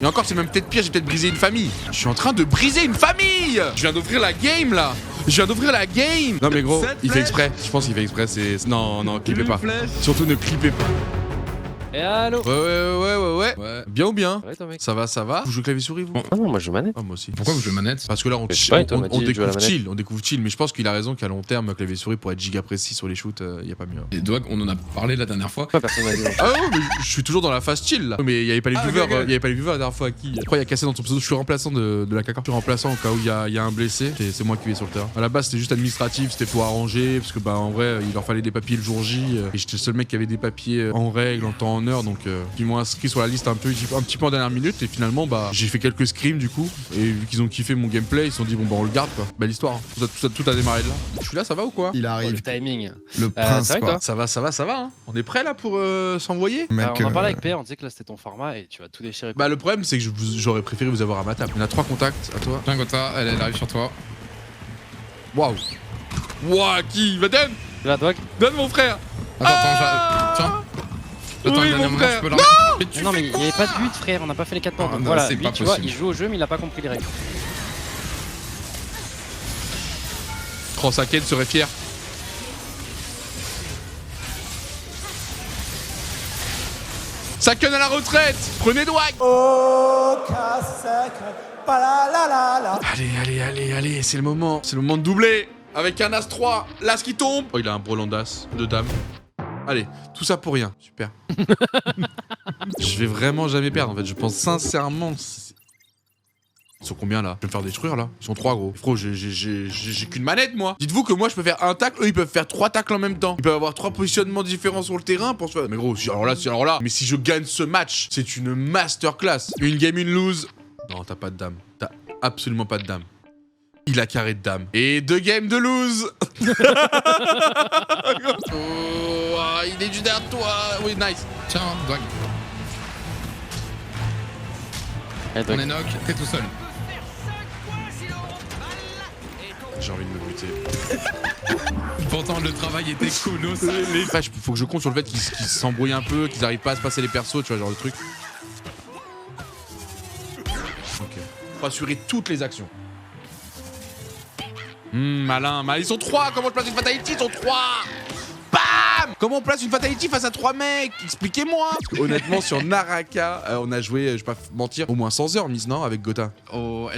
Et encore, c'est même peut-être pire, j'ai peut-être brisé une famille. Je suis en train de briser une famille. Je viens d'ouvrir la game, là. Je viens d'ouvrir la game. Non mais gros, il fait exprès. Je pense qu'il fait exprès, c'est... Non, clippez pas. Surtout ne clippez pas. Et allô. Ouais. Bien ou bien? Ouais, toi, mec. Ça va. Vous jouez clavier souris, vous? Ah non, moi je joue manette. Ah, moi aussi. Pourquoi vous jouez manette? Parce que là, on découvre chill, mais je pense qu'il a raison qu'à long terme, clavier souris pour être giga précis sur les shoots, y a pas mieux. Et Dog, on en a parlé la dernière fois. Pourquoi personne m'a dit? Ah non, mais je suis toujours dans la phase chill là. Mais il y avait pas les viewers, il y avait pas les viewers la dernière fois à qui. Je crois qu'il y a cassé dans ton pseudo. Je suis remplaçant de la caca. Je suis remplaçant au cas où il y a un blessé. C'est moi qui vais sur le terrain. À la base, c'était juste administratif, c'était pour arranger parce que bah en vrai, il leur fallait des papiers le jour J et j'étais le seul mec qui avait des papiers en règle, en temps, en heure, donc ils m'ont inscrit sur la liste un petit peu en dernière minute et finalement bah j'ai fait quelques scrims du coup et vu qu'ils ont kiffé mon gameplay, ils se sont dit bon bah on le garde quoi. Belle histoire. Hein. Tout a démarré de là. Je suis là, ça va ou quoi? Il Oh, arrive. le timing. Le prince, c'est vrai, quoi. toi Ça va. Hein. On est prêt là pour s'envoyer? Mec, On en parlait avec Pierre, on disait que là c'était ton format et tu vas tout déchirer. Bah le problème c'est que j'aurais préféré vous avoir à ma table. On a 3 contacts à toi. Tiens, Gotha, elle arrive sur toi. Waouh. Waouh, qui va donne? Là, Dog. Donne mon frère. Tiens. Attends, Oui, le dernier mon moment, frère. je peux la Mais non, mais il n'y avait pas de but, frère, on n'a pas fait les 4 portes. Ah, Donc non, voilà, c'est lui, pas tu vois, possible. il joue au jeu, mais il a pas compris les règles. Saken serait fier. Saken à la retraite. Prenez Dwag. Allez, c'est le moment. C'est le moment de doubler. Avec un As-3. L'As qui tombe. Oh, il a un brelan d'As. De dame. Allez, tout ça pour rien. Super. Je vais vraiment jamais perdre en fait. Je pense sincèrement... Ils sont combien là? Je vais me faire détruire là. Ils sont 3 gros. Frérot, j'ai qu'une manette moi. Dites-vous que moi je peux faire un tacle, eux ils peuvent faire 3 tacles en même temps. Ils peuvent avoir 3 positionnements différents sur le terrain pour se faire. Mais gros, alors là. Mais si je gagne ce match, c'est une masterclass. Une game, une lose. Non, t'as pas de dame. T'as absolument pas de dame. Il a carré de dame. Et 2 games de lose. Oh, il est juste derrière toi. Oui, nice. Tiens, Dog. Eh, On Dog. est knock, t'es tout seul. J'ai envie de me buter. Pourtant, le travail était colossal. Faut que je compte sur le fait qu'ils s'embrouillent un peu, qu'ils arrivent pas à se passer les persos, tu vois, genre le truc. Ok. Faut assurer toutes les actions. Malin. Ils sont 3. Comment je place une fatality? Ils sont 3. Bam! Comment on place une fatality face à 3 mecs? Expliquez-moi. Honnêtement, sur Naraka, on a joué, je vais pas mentir, au moins 100 heures, Miss, non? Avec Gotha. Oh,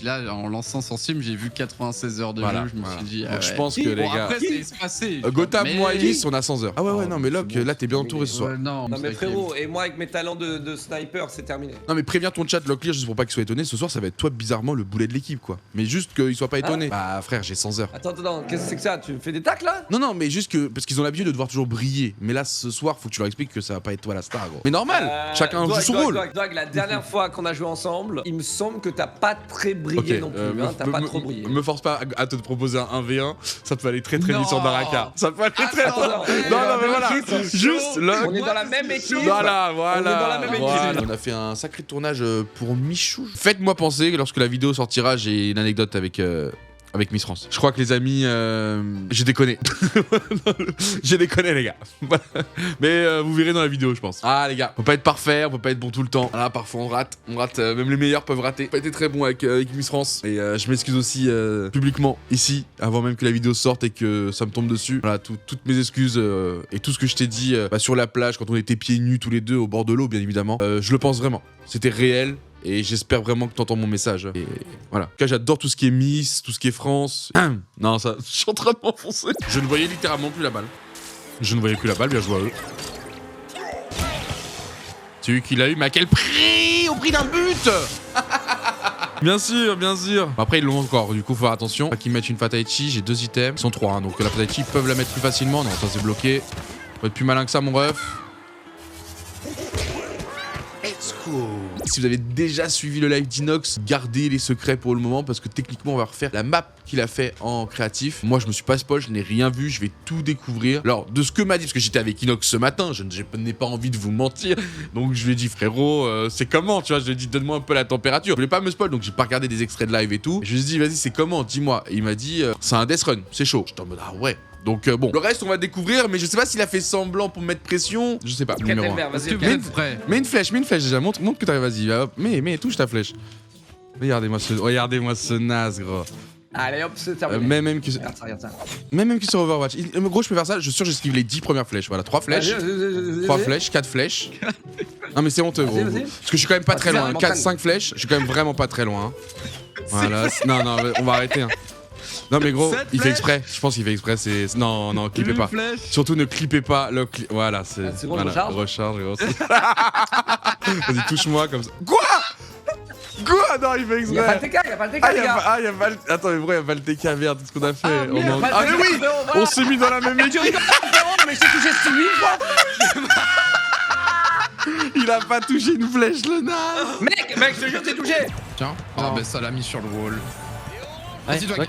là, en lançant son stream, j'ai vu 96 heures de Voilà, jeu. Je me suis dit. Donc je pense que les gars. Après, c'est espacé. Gotha, Mais- moi et Miss, on a 100 heures. Ah ouais, non, mais Locke, c'est bon, là, t'es bien entouré ce soir. Non, Non mais c'est frérot, et moi avec mes talents de sniper, c'est terminé. Non mais préviens ton chat Locklear juste pour pas qu'il soit étonné. Ce soir ça va être toi bizarrement le boulet de l'équipe quoi. Mais juste qu'il soit pas étonné. Bah frère j'ai 100 heures. Attends, qu'est-ce que c'est que ça? Tu me fais des tacles là? Non mais juste que parce qu'ils ont l'habitude de devoir toujours briller. Mais là ce soir faut que tu leur expliques que ça va pas être toi la star gros. Mais normal. Chacun joue son rôle. Dog, la dernière fois qu'on a joué ensemble, il me semble que t'as pas très brillé non plus, hein, t'as pas trop brillé. Me force pas à te proposer un 1v1. Ça peut aller très vite Non. sur Naraka. Ça peut aller très Attends, Non mais voilà. Juste là. On est dans la même équipe. Voilà. On est dans la même équipe. Voilà. On a fait un sacré tournage pour Michou. Faites-moi penser que lorsque la vidéo sortira, j'ai une anecdote avec Miss France. Je crois que les amis, j'ai déconné. J'ai déconné les gars. Mais vous verrez dans la vidéo je pense. Ah les gars, on peut pas être parfait, on peut pas être bon tout le temps. Voilà, parfois on rate, même les meilleurs peuvent rater. Pas été très bon avec Miss France. Et je m'excuse aussi publiquement ici, avant même que la vidéo sorte et que ça me tombe dessus. Voilà, toutes mes excuses et tout ce que je t'ai dit sur la plage quand on était pieds nus tous les deux au bord de l'eau bien évidemment. Je le pense vraiment. C'était réel. Et j'espère vraiment que t'entends mon message. Et voilà. En tout cas, j'adore tout ce qui est Miss, tout ce qui est France. Non, ça, je suis en train de m'enfoncer. Je ne voyais littéralement plus la balle. Je ne voyais plus la balle, bien joué à eux. C'est lui qui l'a eu, mais à quel prix? Au prix d'un but. Bien sûr. Après, ils l'ont encore, du coup, faut faire attention. Pas qu'ils mettent une fatality, j'ai 2 items. Ils sont 3, hein, donc la fatality, ils peuvent la mettre plus facilement. Non, ça c'est bloqué. Faut être plus malin que ça, mon ref. Let's go. Si vous avez déjà suivi le live d'Inox, gardez les secrets pour le moment parce que techniquement on va refaire la map qu'il a fait en créatif. Moi je me suis pas spoil, je n'ai rien vu, je vais tout découvrir. Alors de ce que m'a dit, parce que j'étais avec Inox ce matin, je n'ai pas envie de vous mentir, donc je lui ai dit frérot c'est comment, tu vois, je lui ai dit donne-moi un peu la température. Je voulais pas me spoil donc j'ai pas regardé des extraits de live et tout. Et je lui ai dit vas-y c'est comment, dis-moi. Et il m'a dit c'est un death run, c'est chaud. J'étais en mode ah ouais. Donc bon, le reste on va découvrir, mais je sais pas s'il a fait semblant pour me mettre pression. Je sais pas. Numéro Captain un. Vert, Est-ce vas-y. que ok. vous êtes prêts? Mets une flèche déjà. Montre que t'arrives, vas-y. Mais touche ta flèche. Regardez-moi ce naze, gros. Allez hop, c'est terminé. Même que Regarde ça. même que sur Overwatch. Gros, je peux faire ça. Je suis sûr, j'esquive les 10 premières flèches. Voilà, 3 flèches. Vas-y, 3 flèches, 4 flèches. Non mais c'est honteux gros. Vas-y. Parce que je suis quand même pas très Vas-y, loin. vas-y, 4, 5 flèches, je suis quand même vraiment pas très loin. Hein. Voilà. Non, on va arrêter. Hein. Non mais gros, 7 il fait flèches. exprès. Je pense qu'il fait exprès. Non, clippez pas. Flèche. Surtout ne clippez pas. Voilà, c'est. Ah, c'est bon, voilà, recharge. recharge gros. Vas-y, touche-moi comme ça. Quoi? Non, il fait Y'a pas le exprès. TK, y'a pas le TK, Ah, les y'a gars. pas, Attends, mais pourquoi y'a pas le TK, merde, tout ce qu'on a fait. Ah, merde, Ah, pas le mais TK, oui, frérot, voilà. on s'est mis dans la même Tu équipe. rigoles, frérot, mais je t'ai touché sur 8 fois. Il a pas touché une flèche, le naze. Mec, je te jure, t'es touché. Tiens. Ah Non. bah ça l'a mis sur le wall. Ouais, Vas-y, Dwag. ouais.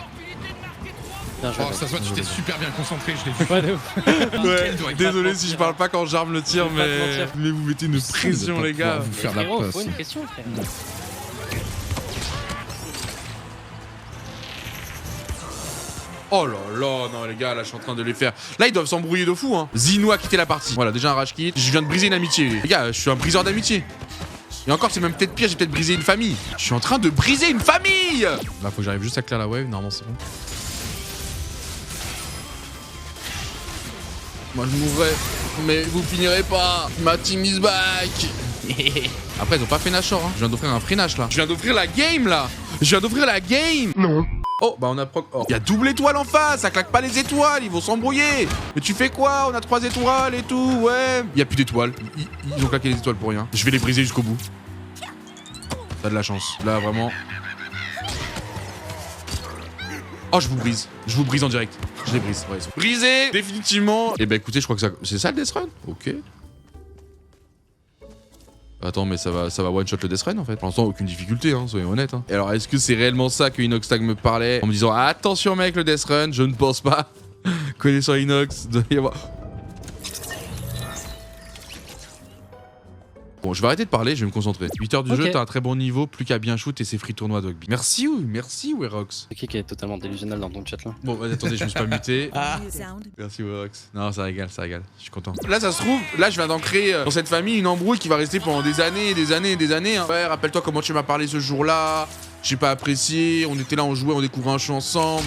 Bien joué. Oh, ça se voit, tu t'es super bien concentré, je l'ai vu. Ouais, de ouf. Ouais, Doit désolé si je parle pas quand j'arme le tir, Je vais pas te mais mentir. vous mettez une pression, de pas les gars. pouvoir vous faire la Frérot, passe. faut une pression, frère. Oh là là, non les gars, là je suis en train de les faire. Là ils doivent s'embrouiller de fou, hein. Zino a quitté la partie. Voilà, déjà un rage kit. Je viens de briser une amitié. Les gars, je suis un briseur d'amitié. Et encore, c'est même peut-être pire, j'ai peut-être brisé une famille. Je suis en train de briser une famille. Là, faut que j'arrive juste à clear la wave, normalement c'est bon. Moi je mourrai, mais vous finirez pas. Ma team is back. Après, ils ont pas fait Nashor, hein. Je viens d'offrir un free Nash là. Je viens d'offrir la game là. Non. Oh, bah on a proc. Oh. Il y a double étoile en face, ça claque pas les étoiles, ils vont s'embrouiller. Mais tu fais quoi? On a 3 étoiles et tout, ouais. Il y a plus d'étoiles. Ils ont claqué les étoiles pour rien. Je vais les briser jusqu'au bout. T'as de la chance. Là, vraiment. Oh, je vous brise en direct. Je les brise. Ouais, ils sont brisés, définitivement. Et bah écoutez, je crois que ça. C'est ça le Death Run? Ok. Attends, mais ça va one-shot le Death Run en fait. Pour l'instant, aucune difficulté, hein, soyons honnêtes. Hein. Et alors, est-ce que c'est réellement ça que Inoxtag me parlait en me disant attention mec, le Death Run? Je ne pense pas. Connaissant Inox, doit y avoir. Bon, je vais arrêter de parler, je vais me concentrer. 8 heures du Ok. jeu, t'as un très bon niveau, plus qu'à bien shoot et c'est free tournoi Dogby. Merci Werox. C'est qui est totalement délusionnel dans ton chat là? Bon, vas-y, attendez, je me suis pas muté. Merci Werox. Non, ça régale, je suis content. Là, ça se trouve, là, je viens d'ancrer dans cette famille une embrouille qui va rester pendant des années et des années et des années. Hein. Ouais, rappelle-toi comment tu m'as parlé ce jour-là. J'ai pas apprécié, on était là, on jouait, on découvrait un jeu ensemble.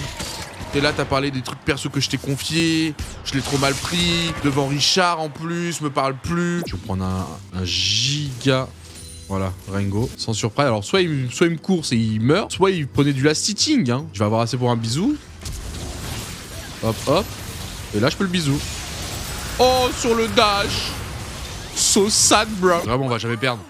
Et là, t'as parlé des trucs perso que je t'ai confiés. Je l'ai trop mal pris. Devant Richard en plus, me parle plus. Je vais prendre un giga. Voilà, Rengo, sans surprise. Alors, soit il me course et il meurt, soit il prenait du last hitting. Hein. Je vais avoir assez pour un bisou. Hop, hop. Et là, je peux le bisou. Oh, sur le dash. So sad, bro. Vraiment, on va jamais perdre.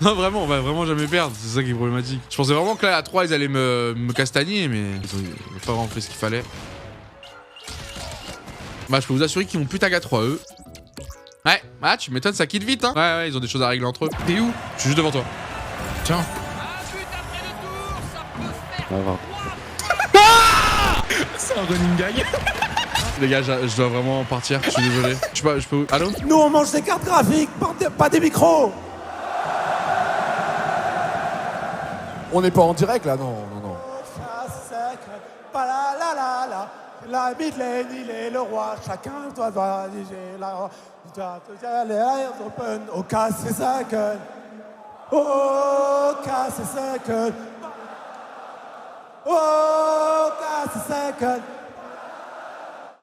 Non, vraiment, on va vraiment jamais perdre. C'est ça qui est problématique. Je pensais vraiment que là, à 3, ils allaient me castagner, mais ils ont pas vraiment fait ce qu'il fallait. Bah, je peux vous assurer qu'ils vont plus tag à 3, eux. Ouais, ah, tu m'étonnes, ça quitte vite, hein. Ouais, ils ont des choses à régler entre eux. T'es où? Je suis juste devant toi. Tiens. On va voir. C'est un running gag. Les gars, je dois vraiment partir. Je suis désolé. Je peux. Allô? Nous, on mange des cartes graphiques, pas des micros. On n'est pas en direct là, non. La Midlane, il est le roi, chacun doit diriger la open, au cas c'est second. Au cas c'est second. Au cas c'est second.